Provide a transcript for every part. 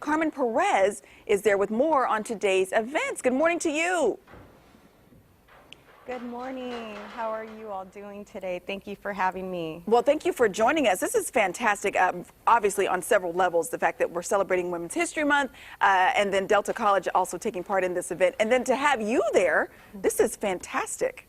Carmen Perez is there with more on today's events. Good morning to you. Good morning. How are you all doing today? Thank you for having me. Well, thank you for joining us. This is fantastic, obviously on several levels. The fact that we're celebrating Women's History Month and then Delta College also taking part in this event. And then to have you there, this is fantastic.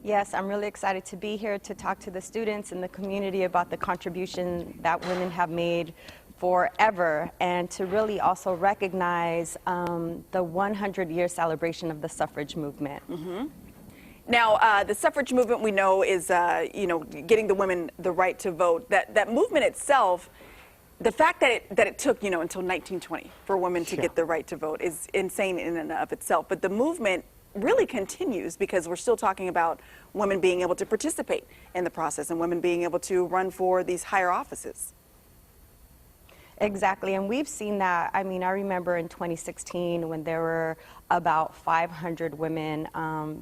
Yes, I'm really excited to be here to talk to the students and the community about the contribution that women have made forever, and to really also recognize the 100-year celebration of the suffrage movement. Mm-hmm. Now, the suffrage movement we know is, getting the women the right to vote. That movement itself, the fact that it took, until 1920 for women to get the right to vote is insane in and of itself. But the movement really continues because we're still talking about women being able to participate in the process and women being able to run for these higher offices. Exactly, and we've seen that. I mean, I remember in 2016 when there were about 500 women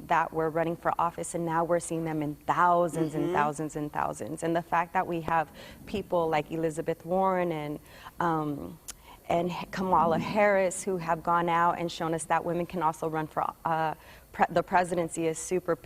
that were running for office, and now we're seeing them in thousands and thousands and thousands. And the fact that we have people like Elizabeth Warren and Kamala Harris who have gone out and shown us that women can also run for the presidency is super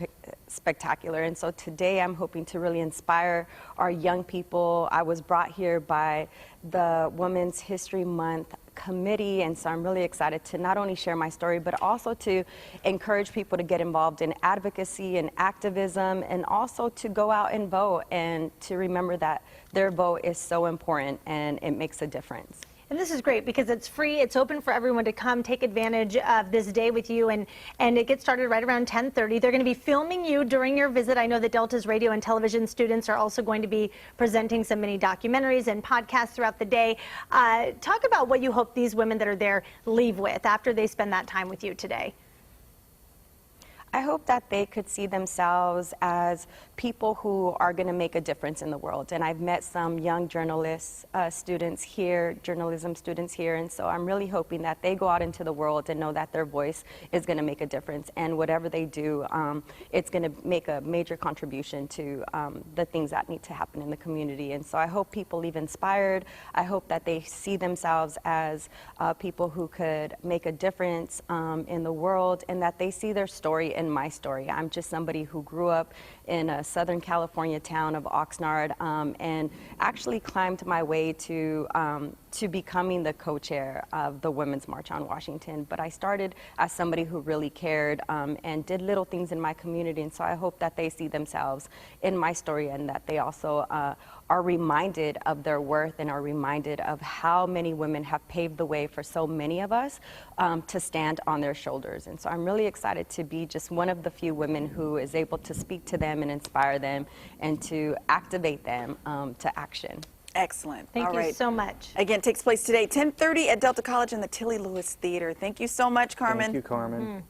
spectacular. And so today I'm hoping to really inspire our young people. I was brought here by the Women's History Month committee, and so I'm really excited to not only share my story, but also to encourage people to get involved in advocacy and activism, and also to go out and vote, and to remember that their vote is so important and it makes a difference. And this is great because it's free. It's open for everyone to come take advantage of this day with you. And it gets started right around 10:30. They're going to be filming you during your visit. I know that Delta's radio and television students are also going to be presenting some mini documentaries and podcasts throughout the day. Talk about what you hope these women that are there leave with after they spend that time with you today. I hope that they could see themselves as people who are going to make a difference in the world. And I've met some young journalists, students here, journalism students here, and so I'm really hoping that they go out into the world and know that their voice is going to make a difference. And whatever they do, it's going to make a major contribution to the things that need to happen in the community. And so I hope people leave inspired. I hope that they see themselves as people who could make a difference in the world, and that they see their story in my story. I'm just somebody who grew up in a Southern California town of Oxnard and actually climbed my way to becoming the co-chair of the Women's March on Washington. But I started as somebody who really cared and did little things in my community, and so I hope that they see themselves in my story, and that they also are reminded of their worth and are reminded of how many women have paved the way for so many of us to stand on their shoulders. And so I'm really excited to be just one of the few women who is able to speak to them and inspire them and to activate them to action. Excellent. Thank you so much. Again, it takes place today, 10:30 at Delta College in the Tilly Lewis Theater. Thank you so much, Carmen. Thank you, Carmen.